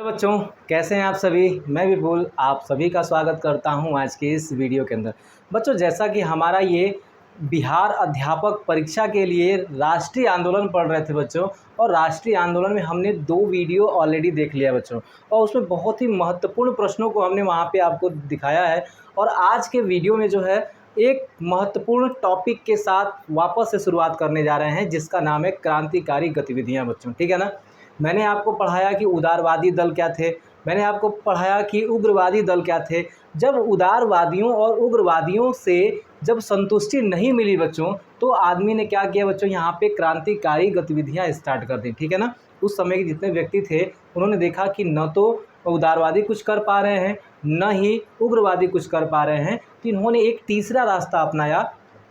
Hello बच्चों, कैसे हैं आप सभी। मैं विपुल आप सभी का स्वागत करता हूं आज के इस वीडियो के अंदर। बच्चों, जैसा कि हमारा ये बिहार अध्यापक परीक्षा के लिए राष्ट्रीय आंदोलन पढ़ रहे थे बच्चों, और राष्ट्रीय आंदोलन में हमने 2 वीडियो ऑलरेडी देख लिया बच्चों, और उसमें बहुत ही महत्वपूर्ण प्रश्नों को हमने वहाँ पे आपको दिखाया है। और आज के वीडियो में जो है एक महत्वपूर्ण टॉपिक के साथ वापस से शुरुआत करने जा रहे हैं, जिसका नाम है क्रांतिकारी गतिविधियाँ बच्चों। ठीक है ना। मैंने आपको पढ़ाया कि उदारवादी दल क्या थे, मैंने आपको पढ़ाया कि उग्रवादी दल क्या थे। जब उदारवादियों और उग्रवादियों से जब संतुष्टि नहीं मिली बच्चों, तो आदमी ने क्या किया बच्चों, यहाँ पे क्रांतिकारी गतिविधियाँ स्टार्ट कर दी। ठीक है ना। उस समय के जितने व्यक्ति थे उन्होंने देखा कि न तो उदारवादी कुछ कर पा रहे हैं, न ही उग्रवादी कुछ कर पा रहे हैं, तो इन्होंने एक तीसरा रास्ता अपनाया,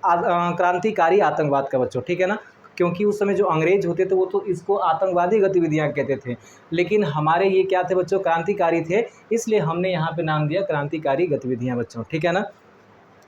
क्रांतिकारी आतंकवाद का बच्चों। ठीक है ना। क्योंकि उस समय जो अंग्रेज होते थे वो तो इसको आतंकवादी गतिविधियां कहते थे, लेकिन हमारे ये क्या थे बच्चों, क्रांतिकारी थे, इसलिए हमने यहाँ पे नाम दिया क्रांतिकारी गतिविधियां बच्चों। ठीक है ना।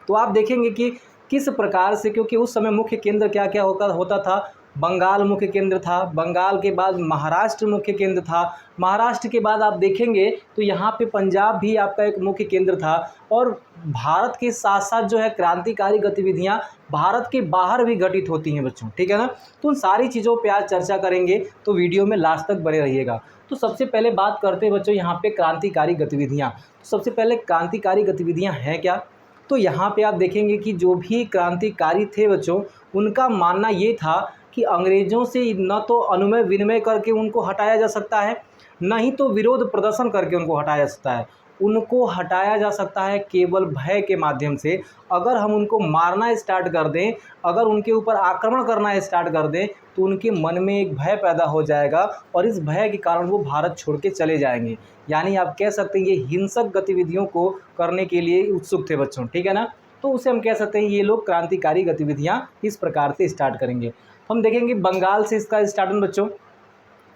तो आप देखेंगे कि किस प्रकार से, क्योंकि उस समय मुख्य केंद्र क्या क्या होता था। बंगाल मुख्य केंद्र था, बंगाल के बाद महाराष्ट्र मुख्य केंद्र था, महाराष्ट्र के बाद आप देखेंगे तो यहाँ पे पंजाब भी आपका एक मुख्य केंद्र था। और भारत के साथ साथ जो है क्रांतिकारी गतिविधियाँ भारत के बाहर भी घटित होती हैं बच्चों। ठीक है ना। तो उन सारी चीज़ों पे आज चर्चा करेंगे, तो वीडियो में लास्ट तक बने रहिएगा। तो सबसे पहले बात करते हैं बच्चों यहाँ पे क्रांतिकारी गतिविधियाँ। तो सबसे पहले क्रांतिकारी गतिविधियाँ हैं क्या। तो यहाँ पे आप देखेंगे कि जो भी क्रांतिकारी थे बच्चों, उनका मानना ये था कि अंग्रेज़ों से न तो अनुमय विनिमय करके उनको हटाया जा सकता है, न ही तो विरोध प्रदर्शन करके उनको हटाया जा सकता है। उनको हटाया जा सकता है केवल भय के माध्यम से। अगर हम उनको मारना स्टार्ट कर दें, अगर उनके ऊपर आक्रमण करना स्टार्ट कर दें, तो उनके मन में एक भय पैदा हो जाएगा, और इस भय के कारण वो भारत छोड़ के चले जाएंगे। यानी आप कह सकते हैं ये हिंसक गतिविधियों को करने के लिए उत्सुक थे बच्चों। ठीक है ना। तो उसे हम कह सकते हैं ये लोग क्रांतिकारी गतिविधियाँ इस प्रकार से स्टार्ट करेंगे। हम देखेंगे बंगाल से इसका स्टार्ट बच्चों।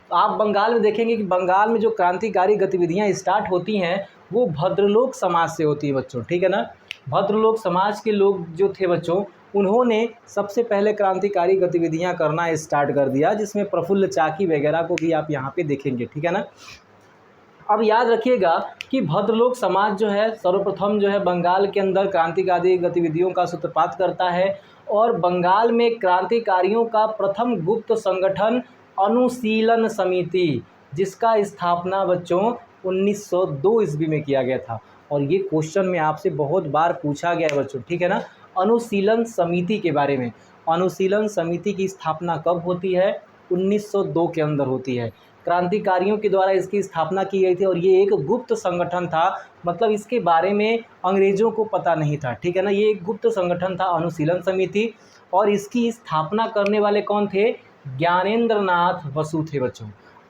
आप बंगाल में देखेंगे कि बंगाल में जो क्रांतिकारी गतिविधियां स्टार्ट होती हैं वो भद्रलोक समाज से होती है बच्चों। ठीक है ना। भद्रलोक समाज के लोग जो थे बच्चों, उन्होंने सबसे पहले क्रांतिकारी गतिविधियां करना स्टार्ट कर दिया, जिसमें प्रफुल्ल चाकी वगैरह को भी आप यहाँ पे देखेंगे। ठीक है ना। अब याद रखिएगा कि भद्रलोक समाज जो है सर्वप्रथम जो है बंगाल के अंदर क्रांतिकारी गतिविधियों का सूत्रपात करता है, और बंगाल में क्रांतिकारियों का प्रथम गुप्त संगठन अनुशीलन समिति, जिसका स्थापना बच्चों 1902 ईस्वी में किया गया था। और ये क्वेश्चन में आपसे बहुत बार पूछा गया है बच्चों। ठीक है ना। अनुशीलन समिति के बारे में, अनुशीलन समिति की स्थापना कब होती है, 1902 के अंदर होती है। क्रांतिकारियों के द्वारा इसकी स्थापना की गई थी, और ये एक गुप्त संगठन था, मतलब इसके बारे में अंग्रेज़ों को पता नहीं था। ठीक है ना। ये एक गुप्त संगठन था अनुशीलन समिति, और इसकी स्थापना करने वाले कौन थे, ज्ञानेंद्र नाथ बसु थे बच्चों।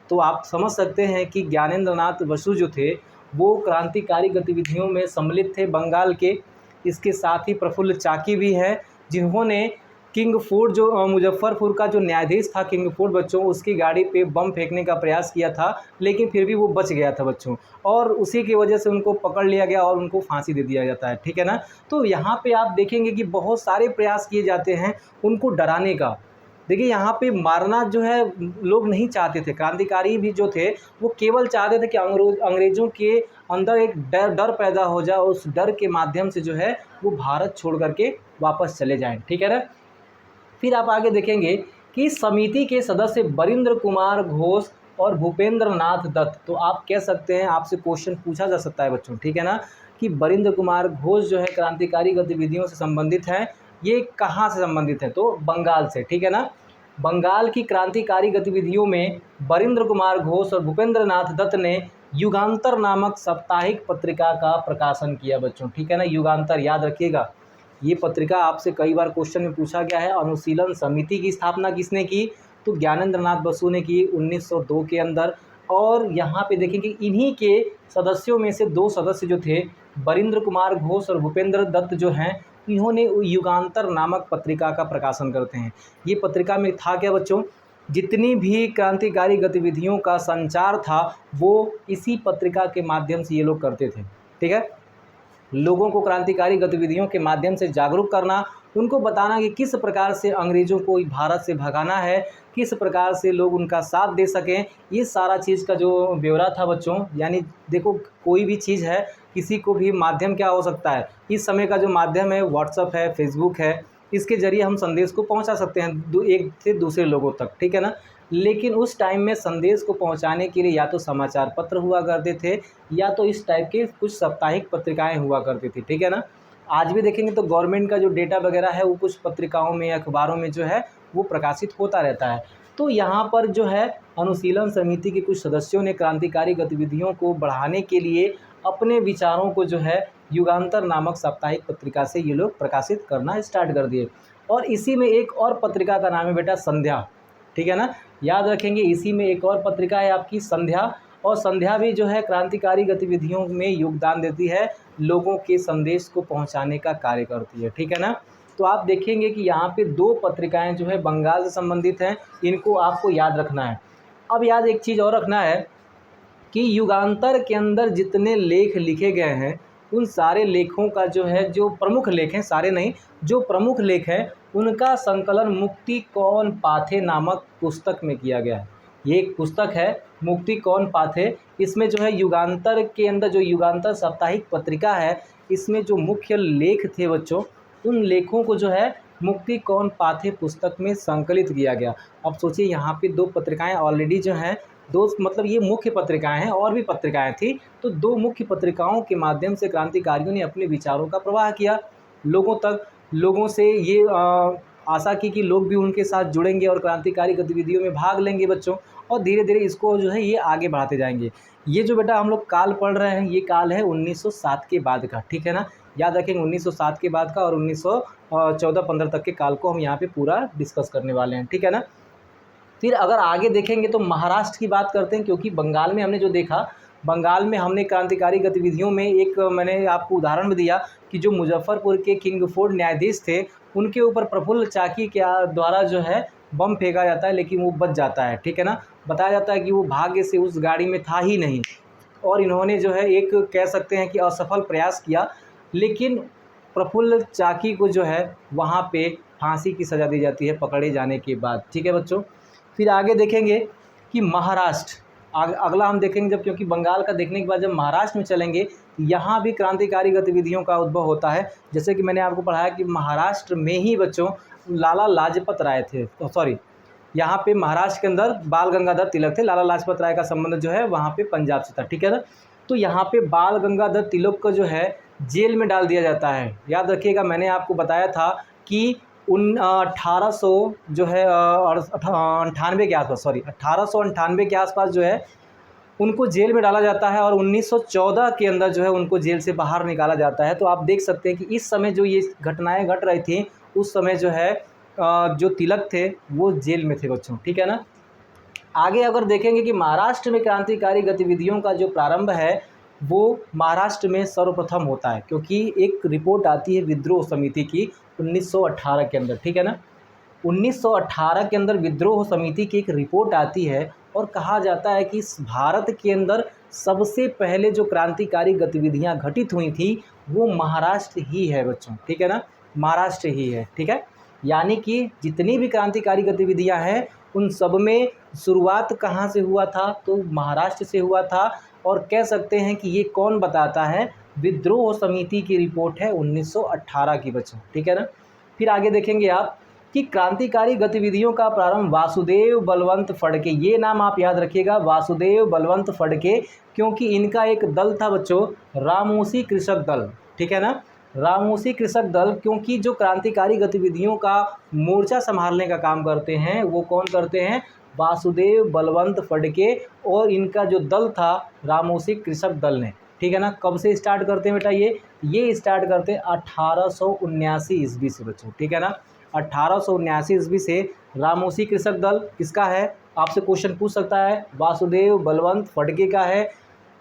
तो आप समझ सकते हैं कि ज्ञानेंद्र नाथ बसु जो थे वो क्रांतिकारी गतिविधियों में सम्मिलित थे बंगाल के। इसके साथ ही प्रफुल्ल चाकी भी हैं, जिन्होंने किंग फोर्ड जो मुजफ्फरपुर का जो न्यायाधीश था किंग फोर्ड बच्चों, उसकी गाड़ी पे बम फेंकने का प्रयास किया था, लेकिन फिर भी वो बच गया था बच्चों, और उसी की वजह से उनको पकड़ लिया गया और उनको फांसी दे दिया जाता है। ठीक है ना। तो यहाँ पे आप देखेंगे कि बहुत सारे प्रयास किए जाते हैं उनको डराने का। देखिए यहाँ पे मारना जो है लोग नहीं चाहते थे, क्रांतिकारी भी जो थे वो केवल चाहते थे कि अंग्रेज़ों के अंदर एक डर पैदा हो जाए, उस डर के माध्यम से जो है वो भारत छोड़ करके वापस चले जाएं। ठीक है ना। फिर आप आगे देखेंगे कि समिति के सदस्य बरिंद्र कुमार घोष और भूपेंद्र नाथ दत्त। तो आप कह सकते हैं, आपसे क्वेश्चन पूछा जा सकता है बच्चों। ठीक है ना, कि बरिंद्र कुमार घोष जो है क्रांतिकारी गतिविधियों से संबंधित हैं, ये कहाँ से संबंधित है, तो बंगाल से। ठीक है ना। बंगाल की क्रांतिकारी गतिविधियों में बरिंद्र कुमार घोष और भूपेंद्र नाथ दत्त ने युगांतर नामक साप्ताहिक पत्रिका का प्रकाशन किया बच्चों। ठीक है ना। युगांतर याद रखिएगा, ये पत्रिका आपसे कई बार क्वेश्चन में पूछा गया है। अनुशीलन समिति की स्थापना किसने की, तो ज्ञानेंद्र नाथ बसु ने की 1902 के अंदर। और यहाँ पे देखें कि इन्हीं के सदस्यों में से 2 सदस्य जो थे, बरिंद्र कुमार घोष और भूपेंद्र दत्त जो हैं, इन्होंने युगांतर नामक पत्रिका का प्रकाशन करते हैं। ये पत्रिका में था क्या बच्चों, जितनी भी क्रांतिकारी गतिविधियों का संचार था वो इसी पत्रिका के माध्यम से ये लोग करते थे। ठीक है। लोगों को क्रांतिकारी गतिविधियों के माध्यम से जागरूक करना, उनको बताना कि किस प्रकार से अंग्रेज़ों को भारत से भगाना है, किस प्रकार से लोग उनका साथ दे सकें, ये सारा चीज़ का जो ब्यौरा था बच्चों। यानी देखो, कोई भी चीज़ है, किसी को भी माध्यम क्या हो सकता है, इस समय का जो माध्यम है व्हाट्सअप है, फेसबुक है, इसके ज़रिए हम संदेश को पहुंचा सकते हैं एक से दूसरे लोगों तक, ठीक है ना। लेकिन उस टाइम में संदेश को पहुंचाने के लिए या तो समाचार पत्र हुआ करते थे, या तो इस टाइप के कुछ साप्ताहिक पत्रिकाएं हुआ करती थी, ठीक है ना। आज भी देखेंगे तो गवर्नमेंट का जो डेटा वगैरह है वो कुछ पत्रिकाओं में, अखबारों में जो है वो प्रकाशित होता रहता है। तो यहाँ पर जो है अनुशीलन समिति के कुछ सदस्यों ने क्रांतिकारी गतिविधियों को बढ़ाने के लिए अपने विचारों को जो है युगांतर नामक साप्ताहिक पत्रिका से ये लोग प्रकाशित करना स्टार्ट कर दिए। और इसी में एक और पत्रिका का नाम है बेटा संध्या, ठीक है ना। याद रखेंगे, इसी में एक और पत्रिका है आपकी संध्या, और संध्या भी जो है क्रांतिकारी गतिविधियों में योगदान देती है, लोगों के संदेश को पहुंचाने का कार्य करती है, ठीक है ना। तो आप देखेंगे कि यहाँ पे 2 पत्रिकाएं जो है बंगाल से संबंधित हैं, इनको आपको याद रखना है। अब याद एक चीज़ और रखना है कि युगांतर के अंदर जितने लेख लिखे गए हैं, उन सारे लेखों का जो है, जो प्रमुख लेख हैं, सारे नहीं, जो प्रमुख लेख हैं उनका संकलन मुक्ति कौन पाथे नामक पुस्तक में किया गया है। ये एक पुस्तक है मुक्ति कौन पाथे। इसमें जो है युगांतर के अंदर, जो युगांतर साप्ताहिक पत्रिका है, इसमें जो मुख्य लेख थे बच्चों, उन लेखों को जो है मुक्ति कौन पाथे पुस्तक में संकलित किया गया। अब सोचिए, यहाँ पे 2 पत्रिकाएं ऑलरेडी जो हैं, 2 मतलब ये मुख्य पत्रिकाएं हैं, और भी पत्रिकाएं थी, तो 2 मुख्य पत्रिकाओं के माध्यम से क्रांतिकारियों ने अपने विचारों का प्रवाह किया लोगों तक। लोगों से ये आशा की कि लोग भी उनके साथ जुड़ेंगे और क्रांतिकारी गतिविधियों में भाग लेंगे बच्चों, और धीरे धीरे इसको जो है ये आगे बढ़ाते जाएंगे। ये जो बेटा हम लोग काल पढ़ रहे हैं, ये काल है 1907 के बाद का, ठीक है ना। याद रखेंगे 1907 के बाद का, और 1914-15 तक के काल को हम यहाँ पे पूरा डिस्कस करने वाले हैं, ठीक है ना। फिर अगर आगे देखेंगे तो महाराष्ट्र की बात करते हैं, क्योंकि बंगाल में हमने जो देखा, बंगाल में हमने क्रांतिकारी गतिविधियों में एक मैंने आपको उदाहरण भी दिया कि जो मुजफ्फरपुर के किंगफोर्ड न्यायाधीश थे, उनके ऊपर प्रफुल्ल चाकी के द्वारा जो है बम फेंका जाता है, लेकिन वो बच जाता है, ठीक है ना। बताया जाता है कि वो भाग्य से उस गाड़ी में था ही नहीं, और इन्होंने जो है एक कह सकते हैं कि असफल प्रयास किया, लेकिन प्रफुल्ल चाकी को जो है वहाँ पे फांसी की सज़ा दी जाती है पकड़े जाने के बाद, ठीक है बच्चों। फिर आगे देखेंगे कि महाराष्ट्र, अगला हम देखेंगे जब, क्योंकि बंगाल का देखने के बाद जब महाराष्ट्र में चलेंगे, यहाँ भी क्रांतिकारी गतिविधियों का उद्भव होता है। जैसे कि मैंने आपको पढ़ाया कि महाराष्ट्र में ही बच्चों लाला लाजपत राय थे, सॉरी, यहाँ पे महाराष्ट्र के अंदर बाल गंगाधर तिलक थे। लाला लाजपत राय का संबंध जो है वहाँ पे पंजाब से था, ठीक है ना। तो यहाँ पे बाल गंगाधर तिलक को जो है जेल में डाल दिया जाता है। याद रखिएगा, मैंने आपको बताया था कि 1800 जो है 98 के आसपास, सॉरी 1898 के आसपास जो है उनको जेल में डाला जाता है, और 1914 के अंदर जो है उनको जेल से बाहर निकाला जाता है। तो आप देख सकते हैं कि इस समय जो ये घटनाएं घट रही थी, उस समय जो है जो तिलक थे वो जेल में थे बच्चों, ठीक है ना। आगे अगर देखेंगे कि महाराष्ट्र में क्रांतिकारी गतिविधियों का जो प्रारंभ है वो महाराष्ट्र में सर्वप्रथम होता है, क्योंकि एक रिपोर्ट आती है विद्रोह समिति की 1918 के अंदर, ठीक है ना। 1918 के अंदर विद्रोह समिति की एक रिपोर्ट आती है, और कहा जाता है कि इस भारत के अंदर सबसे पहले जो क्रांतिकारी गतिविधियां घटित हुई थी वो महाराष्ट्र ही है बच्चों, ठीक है ना, महाराष्ट्र ही है, ठीक है। यानी कि जितनी भी क्रांतिकारी गतिविधियां हैं उन सब में शुरुआत कहाँ से हुआ था, तो महाराष्ट्र से हुआ था। और कह सकते हैं कि ये कौन बताता है, विद्रोह समिति की रिपोर्ट है 1918 की बच्चों, ठीक है ना। फिर आगे देखेंगे आप कि क्रांतिकारी गतिविधियों का प्रारंभ वासुदेव बलवंत फड़के, ये नाम आप याद रखिएगा, वासुदेव बलवंत फड़के, क्योंकि इनका एक दल था बच्चों रामोसी कृषक दल, ठीक है ना, रामोसी कृषक दल। क्योंकि जो क्रांतिकारी गतिविधियों का मोर्चा संभालने का काम करते हैं वो कौन करते हैं, वासुदेव बलवंत फड़के, और इनका जो दल था रामोसी कृषक दल ने, ठीक है ना। कब से स्टार्ट करते हैं बेटा, ये स्टार्ट करते हैं 1879 ईस्वी से बच्चों, ठीक है ना। 1879 ईस्वी से रामोसी कृषक दल किसका है, आपसे क्वेश्चन पूछ सकता है, वासुदेव बलवंत फड़के का है।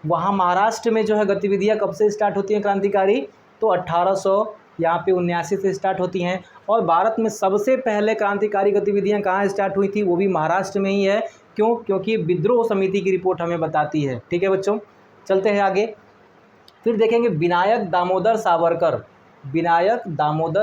वहाँ महाराष्ट्र में जो है गतिविधियाँ कब से स्टार्ट होती हैं क्रांतिकारी, तो 1800 यहाँ पे 79 से स्टार्ट होती हैं। और भारत में सबसे पहले क्रांतिकारी गतिविधियाँ कहाँ स्टार्ट हुई थी, वो भी महाराष्ट्र में ही है। क्यों, क्योंकि विद्रोह समिति की रिपोर्ट हमें बताती है, ठीक है बच्चों। चलते हैं आगे, फिर देखेंगे विनायक दामोदर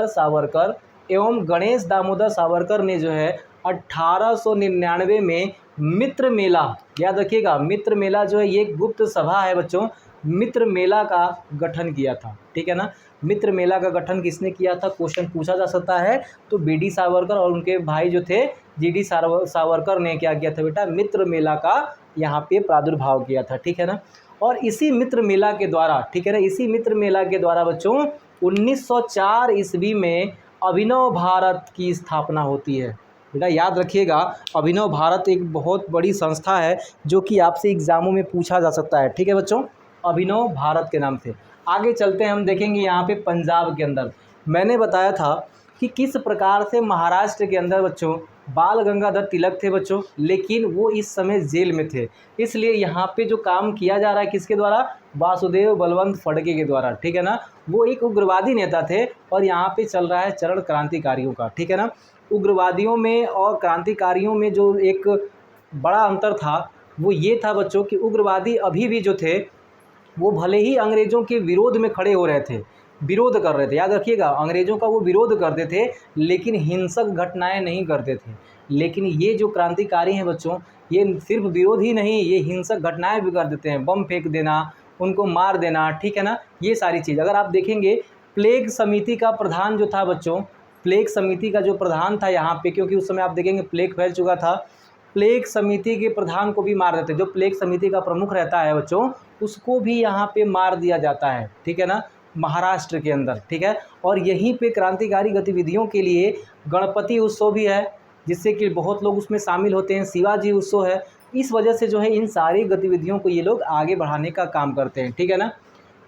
सावरकर एवं गणेश दामोदर सावरकर ने जो है 1899 में मित्र मेला, याद रखिएगा मित्र मेला जो है ये गुप्त सभा है बच्चों, मित्र मेला का गठन किया था। ठीक है ना, मित्र मेला का गठन किसने किया था, क्वेश्चन पूछा जा सकता है। तो बीडी सावरकर और उनके भाई जो थे जीडी सावरकर ने क्या किया था बेटा, मित्र मेला का यहाँ पे प्रादुर्भाव किया था। ठीक है ना, और इसी मित्र मेला के द्वारा, ठीक है ना, इसी मित्र मेला के द्वारा बच्चों 1904 ईस्वी में अभिनव भारत की स्थापना होती है। बेटा याद रखिएगा, अभिनव भारत एक बहुत बड़ी संस्था है जो कि आपसे एग्जामों में पूछा जा सकता है। ठीक है बच्चों, अभिनव भारत के नाम से। आगे चलते हैं, हम देखेंगे यहाँ पे पंजाब के अंदर मैंने बताया था कि किस प्रकार से महाराष्ट्र के अंदर बच्चों बाल गंगाधर तिलक थे बच्चों, लेकिन वो इस समय जेल में थे। इसलिए यहाँ पे जो काम किया जा रहा है किसके द्वारा, वासुदेव बलवंत फड़के के द्वारा। ठीक है ना, वो एक उग्रवादी नेता थे और यहाँ पे चल रहा है चरण क्रांतिकारियों का। ठीक है ना, उग्रवादियों में और क्रांतिकारियों में जो एक बड़ा अंतर था वो ये था बच्चों कि उग्रवादी अभी भी जो थे वो भले ही अंग्रेज़ों के विरोध में खड़े हो रहे थे, विरोध कर रहे थे, याद रखिएगा अंग्रेज़ों का वो विरोध करते थे लेकिन हिंसक घटनाएं नहीं करते थे। लेकिन ये जो क्रांतिकारी हैं बच्चों, ये सिर्फ विरोध ही नहीं, ये हिंसक घटनाएं भी कर देते हैं, बम फेंक देना, उनको मार देना। ठीक है ना, ये सारी चीज़ अगर आप देखेंगे प्लेग समिति का प्रधान जो था बच्चों, प्लेग समिति का जो प्रधान था यहाँ पे, क्योंकि उस समय आप देखेंगे प्लेग फैल चुका था, प्लेग समिति के प्रधान को भी मार देते, जो प्लेग समिति का प्रमुख रहता है बच्चों उसको भी यहाँ पे मार दिया जाता है। ठीक है ना, महाराष्ट्र के अंदर। ठीक है, और यहीं पे क्रांतिकारी गतिविधियों के लिए गणपति उत्सव भी है जिससे कि बहुत लोग उसमें शामिल होते हैं, शिवाजी उत्सव है। इस वजह से जो है इन सारी गतिविधियों को ये लोग आगे बढ़ाने का काम करते हैं। ठीक है ना,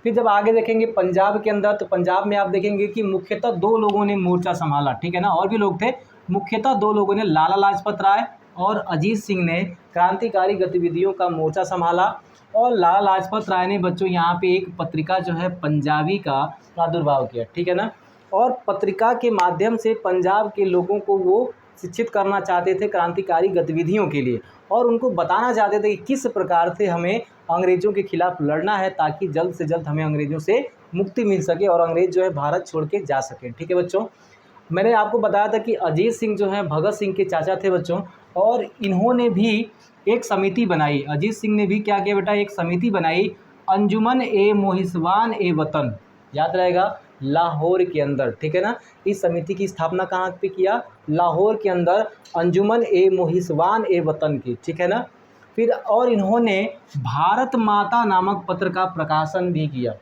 फिर जब आगे देखेंगे पंजाब के अंदर, तो पंजाब में आप देखेंगे कि मुख्यतः 2 लोगों ने मोर्चा संभाला। ठीक है ना, और भी लोग थे, मुख्यतः 2 लोगों ने, लाला लाजपत राय और अजीत सिंह ने क्रांतिकारी गतिविधियों का मोर्चा संभाला। और लाला लाजपत राय ने बच्चों यहाँ पे एक पत्रिका जो है पंजाबी का प्रादुर्भाव किया। ठीक है ना, और पत्रिका के माध्यम से पंजाब के लोगों को वो शिक्षित करना चाहते थे क्रांतिकारी गतिविधियों के लिए, और उनको बताना चाहते थे कि किस प्रकार से हमें अंग्रेज़ों के खिलाफ लड़ना है ताकि जल्द से जल्द हमें अंग्रेज़ों से मुक्ति मिल सके और अंग्रेज़ जो है भारत छोड़ के जा सकें। ठीक है बच्चों, मैंने आपको बताया था कि अजीत सिंह जो है भगत सिंह के चाचा थे बच्चों, और इन्होंने भी एक समिति बनाई। अजीत सिंह ने भी क्या किया बेटा, एक समिति बनाई, अंजुमन ए मोहिसवान ए वतन, याद रहेगा, लाहौर के अंदर। ठीक है ना, इस समिति की स्थापना कहाँ पे किया, लाहौर के अंदर, अंजुमन ए मोहिसवान ए वतन की। ठीक है ना, फिर और इन्होंने भारत माता नामक पत्र का प्रकाशन भी किया।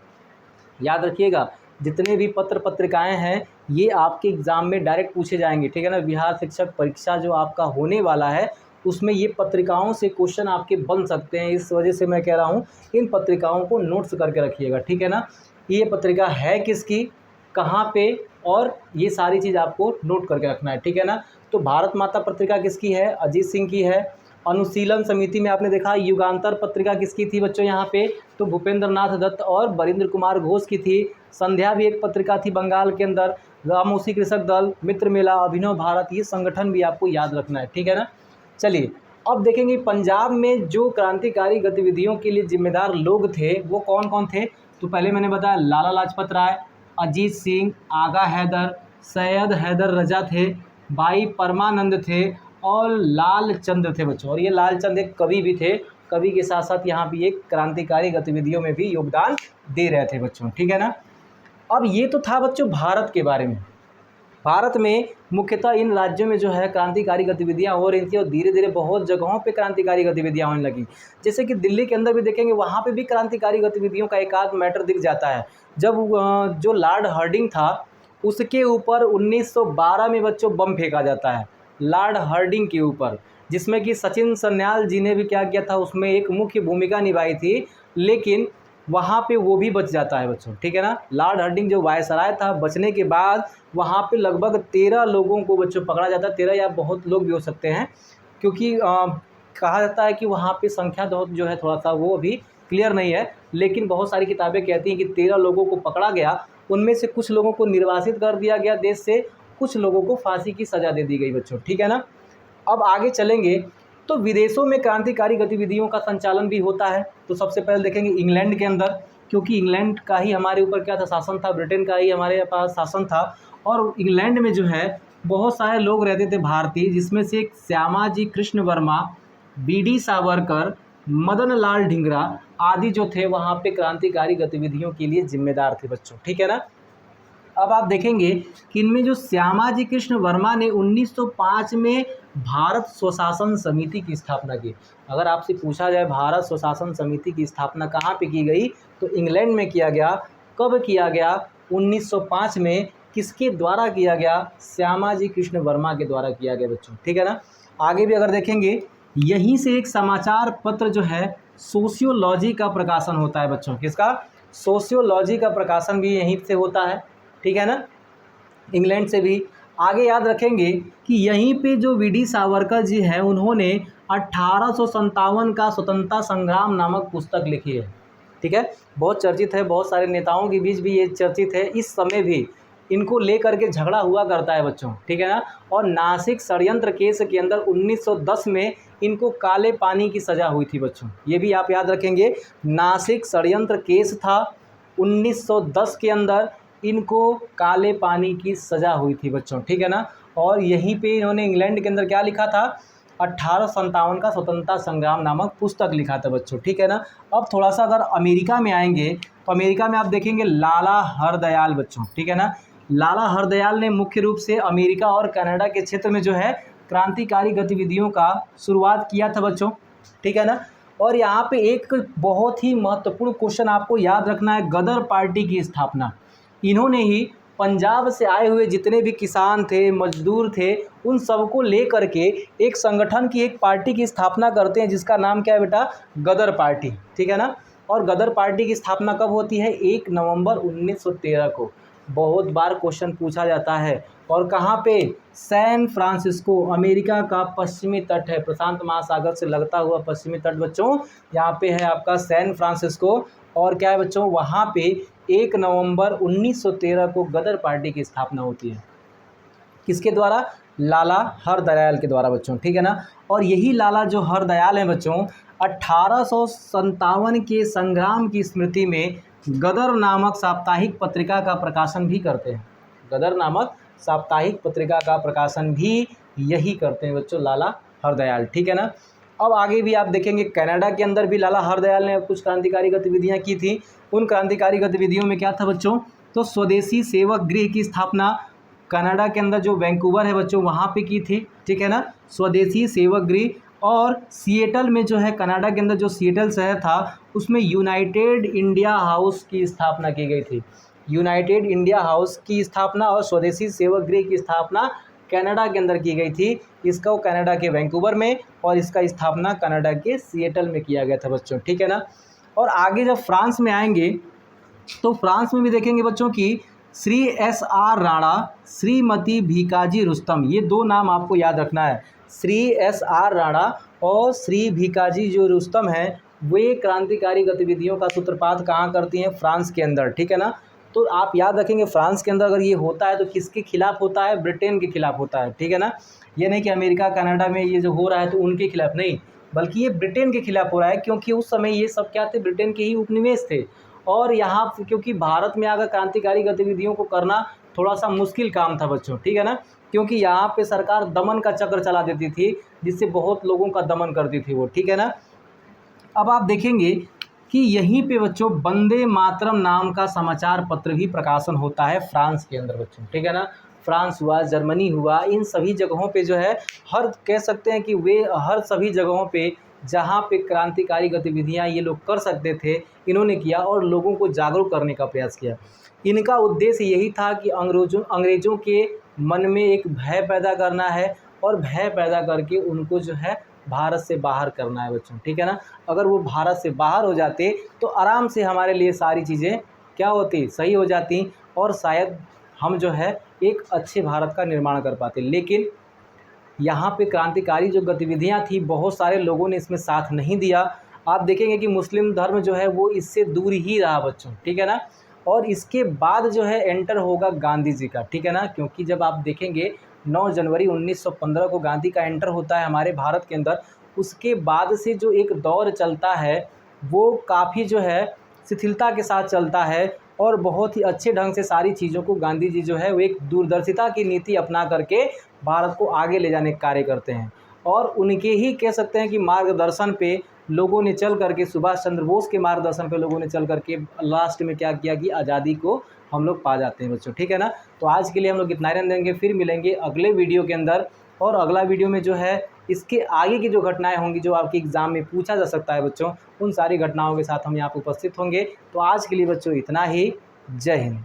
याद रखिएगा, जितने भी पत्र पत्रिकाएं हैं ये आपके एग्ज़ाम में डायरेक्ट पूछे जाएंगे। ठीक है ना, बिहार शिक्षक परीक्षा जो आपका होने वाला है उसमें ये पत्रिकाओं से क्वेश्चन आपके बन सकते हैं। इस वजह से मैं कह रहा हूँ इन पत्रिकाओं को नोट्स करके रखिएगा। ठीक है ना, ये पत्रिका है किसकी, कहाँ पे, और ये सारी चीज़ आपको नोट करके रखना है। ठीक है ना, तो भारत माता पत्रिका किसकी है, अजीत सिंह की है। अनुशीलन समिति में आपने देखा युगांतर पत्रिका किसकी थी बच्चों यहाँ पे, तो भूपेंद्र नाथ दत्त और वरिंद्र कुमार घोष की थी। संध्या भी एक पत्रिका थी बंगाल के अंदर। रामोसी कृषक दल, मित्र मेला, अभिनव भारत, ये संगठन भी आपको याद रखना है। ठीक है ना, चलिए अब देखेंगे पंजाब में जो क्रांतिकारी गतिविधियों के लिए जिम्मेदार लोग थे वो कौन कौन थे। तो पहले मैंने बताया लाला लाजपत राय, अजीत सिंह, आगा हैदर, सैयद हैदर रजा थे, भाई परमानंद थे और लाल चंद थे बच्चों। और ये लाल चंद एक कवि भी थे, कवि के साथ साथ यहाँ भी एक क्रांतिकारी गतिविधियों में भी योगदान दे रहे थे बच्चों। ठीक है ना, अब ये तो था बच्चों भारत के बारे में। भारत में मुख्यतः इन राज्यों में जो है क्रांतिकारी गतिविधियां हो रही थी और धीरे धीरे बहुत जगहों पे क्रांतिकारी गतिविधियां होने लगी। जैसे कि दिल्ली के अंदर भी देखेंगे, वहाँ पे भी क्रांतिकारी गतिविधियों का एक आध मैटर दिख जाता है। जब जो लॉर्ड हार्डिंग था उसके ऊपर 1912 में बच्चों बम फेंका जाता है, लॉर्ड हार्डिंग के ऊपर, जिसमें कि सचिन सन्याल जी ने भी क्या किया था, उसमें एक मुख्य भूमिका निभाई थी, लेकिन वहाँ पे वो भी बच जाता है बच्चों। ठीक है ना, लॉर्ड हार्डिंग जो वायसराय था, बचने के बाद वहाँ पे लगभग 13 लोगों को बच्चों पकड़ा जाता है। 13 या बहुत लोग भी हो सकते हैं, क्योंकि कहा जाता है कि वहाँ पे संख्या जो है थोड़ा सा वो अभी क्लियर नहीं है, लेकिन बहुत सारी किताबें कहती हैं कि 13 लोगों को पकड़ा गया। उनमें से कुछ लोगों को निर्वासित कर दिया गया देश से, कुछ लोगों को फांसी की सज़ा दे दी गई बच्चों। ठीक है ना, अब आगे चलेंगे तो विदेशों में क्रांतिकारी गतिविधियों का संचालन भी होता है। तो सबसे पहले देखेंगे इंग्लैंड के अंदर, क्योंकि इंग्लैंड का ही हमारे ऊपर क्या था, शासन था, ब्रिटेन का ही हमारे पास शासन था। और इंग्लैंड में जो है बहुत सारे लोग रहते थे भारतीय, जिसमें से एक श्यामाजी कृष्ण वर्मा, बीडी सावरकर, मदन लाल ढींगरा आदि जो थे वहाँ पे क्रांतिकारी गतिविधियों के लिए जिम्मेदार थे बच्चों, ठीक है ना। अब आप देखेंगे कि इनमें जो श्यामाजी कृष्ण वर्मा ने 1905 में भारत स्वशासन समिति की स्थापना की। अगर आपसे पूछा जाए भारत स्वशासन समिति की स्थापना कहाँ पे की गई, तो इंग्लैंड में किया गया। कब किया गया? 1905 में। किसके द्वारा किया गया? श्यामाजी कृष्ण वर्मा के द्वारा किया गया बच्चों, ठीक है ना। आगे भी अगर देखेंगे, यहीं से एक समाचार पत्र जो है सोशियोलॉजी का प्रकाशन होता है बच्चों। किसका? सोशियोलॉजी का प्रकाशन भी यहीं से होता है, ठीक है ना, इंग्लैंड से भी। आगे याद रखेंगे कि यहीं पे जो वीडी सावरकर जी हैं, उन्होंने 1857 का स्वतंत्रता संग्राम नामक पुस्तक लिखी है, ठीक है। बहुत चर्चित है, बहुत सारे नेताओं के बीच भी ये चर्चित है। इस समय भी इनको लेकर के झगड़ा हुआ करता है बच्चों, ठीक है ना। और नासिक षड्यंत्र केस के अंदर 1910 में इनको काले पानी की सज़ा हुई थी बच्चों, ये भी आप याद रखेंगे। नासिक षड्यंत्र केस था 1910 के अंदर, इनको काले पानी की सज़ा हुई थी बच्चों, ठीक है ना। और यहीं पे इन्होंने इंग्लैंड के अंदर क्या लिखा था? 1857 का स्वतंत्रता संग्राम नामक पुस्तक लिखा था बच्चों, ठीक है ना। अब थोड़ा सा अगर अमेरिका में आएंगे, तो अमेरिका में आप देखेंगे लाला हरदयाल बच्चों, ठीक है ना। लाला हरदयाल ने मुख्य रूप से अमेरिका और कनाडा के क्षेत्र में जो है क्रांतिकारी गतिविधियों का शुरुआत किया था बच्चों, ठीक है ना। और यहाँ पे एक बहुत ही महत्वपूर्ण क्वेश्चन आपको याद रखना है, गदर पार्टी की स्थापना इन्होंने ही पंजाब से आए हुए जितने भी किसान थे, मजदूर थे, उन सबको ले करके एक संगठन की, एक पार्टी की स्थापना करते हैं, जिसका नाम क्या है बेटा? गदर पार्टी, ठीक है ना। और गदर पार्टी की स्थापना कब होती है? 1 नवंबर 1913 को। बहुत बार क्वेश्चन पूछा जाता है। और कहाँ पे? सैन फ्रांसिस्को, अमेरिका का पश्चिमी तट है, प्रशांत महासागर से लगता हुआ पश्चिमी तट बच्चों, यहाँ पे है आपका सैन फ्रांसिस्को। और क्या है बच्चों? वहाँ पे 1 नवंबर 1913 को गदर पार्टी की स्थापना होती है। किसके द्वारा? लाला हरदयाल के द्वारा बच्चों, ठीक है ना। और यही लाला जो हरदयाल हैं बच्चों, 1857 के संग्राम की स्मृति में गदर नामक साप्ताहिक पत्रिका का प्रकाशन भी करते हैं। गदर नामक साप्ताहिक पत्रिका का प्रकाशन भी यही करते हैं बच्चों, लाला हरदयाल, ठीक है ना। अब आगे भी आप देखेंगे, कनाडा के अंदर भी लाला हरदयाल ने कुछ क्रांतिकारी गतिविधियां की थी। उन क्रांतिकारी गतिविधियों में क्या था बच्चों? तो स्वदेशी सेवक गृह की स्थापना कनाडा के अंदर जो वैंकूवर है बच्चों, वहाँ पे की थी, ठीक है ना, स्वदेशी सेवक गृह। और सिएटल में जो है, कनाडा के अंदर जो सिएटल शहर था, उसमें यूनाइटेड इंडिया हाउस की स्थापना की गई थी। यूनाइटेड इंडिया हाउस की स्थापना और स्वदेशी सेवक गृह की स्थापना कनाडा के अंदर की गई थी। इसका कनाडा के वैंकूवर में, और इसका स्थापना कनाडा के सिएटल में किया गया था बच्चों, ठीक है ना। और आगे जब फ्रांस में आएंगे, तो फ्रांस में भी देखेंगे बच्चों की श्री SR राणा, श्रीमती भीकाजी रुस्तम, ये दो नाम आपको याद रखना है। श्री SR राणा और श्री भीकाजी जो रुस्तम हैं, वे क्रांतिकारी गतिविधियों का सूत्रपात कहाँ करती हैं? फ्रांस के अंदर, ठीक है ना। तो आप याद रखेंगे, फ्रांस के अंदर अगर ये होता है तो किसके खिलाफ होता है? ब्रिटेन के खिलाफ होता है, ठीक है ना। ये नहीं कि अमेरिका कनाडा में ये जो हो रहा है तो उनके खिलाफ नहीं, बल्कि ये ब्रिटेन के खिलाफ हो रहा है, क्योंकि उस समय ये सब क्या थे? ब्रिटेन के ही उपनिवेश थे। और यहाँ क्योंकि भारत में अगर क्रांतिकारी गतिविधियों को करना थोड़ा सा मुश्किल काम था बच्चों, ठीक है ना, क्योंकि यहाँ पे सरकार दमन का चक्र चला देती थी, जिससे बहुत लोगों का दमन करती थी वो, ठीक है ना। अब आप देखेंगे कि यहीं पे बच्चों वंदे मातरम नाम का समाचार पत्र भी प्रकाशन होता है फ्रांस के अंदर बच्चों, ठीक है ना। फ्रांस हुआ, जर्मनी हुआ, इन सभी जगहों पे जो है, हर कह सकते हैं कि वे हर सभी जगहों पे जहाँ पे क्रांतिकारी गतिविधियाँ ये लोग कर सकते थे, इन्होंने किया और लोगों को जागरूक करने का प्रयास किया। इनका उद्देश्य यही था कि अंग्रेज़ों के मन में एक भय पैदा करना है, और भय पैदा करके उनको जो है भारत से बाहर करना है बच्चों, ठीक है ना। अगर वो भारत से बाहर हो जाते तो आराम से हमारे लिए सारी चीज़ें क्या होती? सही हो जाती, और शायद हम जो है एक अच्छे भारत का निर्माण कर पाते। लेकिन यहाँ पे क्रांतिकारी जो गतिविधियाँ थी, बहुत सारे लोगों ने इसमें साथ नहीं दिया। आप देखेंगे कि मुस्लिम धर्म जो है वो इससे दूर ही रहा बच्चों, ठीक है ना। और इसके बाद जो है एंटर होगा गांधी जी का, ठीक है ना, क्योंकि जब आप देखेंगे 9 जनवरी 1915 को गांधी का एंटर होता है हमारे भारत के अंदर। उसके बाद से जो एक दौर चलता है वो काफ़ी जो है शिथिलता के साथ चलता है, और बहुत ही अच्छे ढंग से सारी चीज़ों को गांधी जी जो है वो एक दूरदर्शिता की नीति अपना करके भारत को आगे ले जाने का कार्य करते हैं। और उनके ही कह सकते हैं कि मार्गदर्शन पे लोगों ने चल करके, सुभाष चंद्र बोस के मार्गदर्शन पे लोगों ने चल करके लास्ट में क्या किया कि आज़ादी को हम लोग पा जाते हैं बच्चों। ठीक है ना। तो आज के लिए हम लोग इतना ही रहने देंगे, फिर मिलेंगे अगले वीडियो के अंदर। और अगला वीडियो में जो है इसके आगे की जो घटनाएं होंगी जो आपके एग्ज़ाम में पूछा जा सकता है बच्चों, उन सारी घटनाओं के साथ हम यहाँ पर उपस्थित होंगे। तो आज के लिए बच्चों इतना ही। जय हिंद।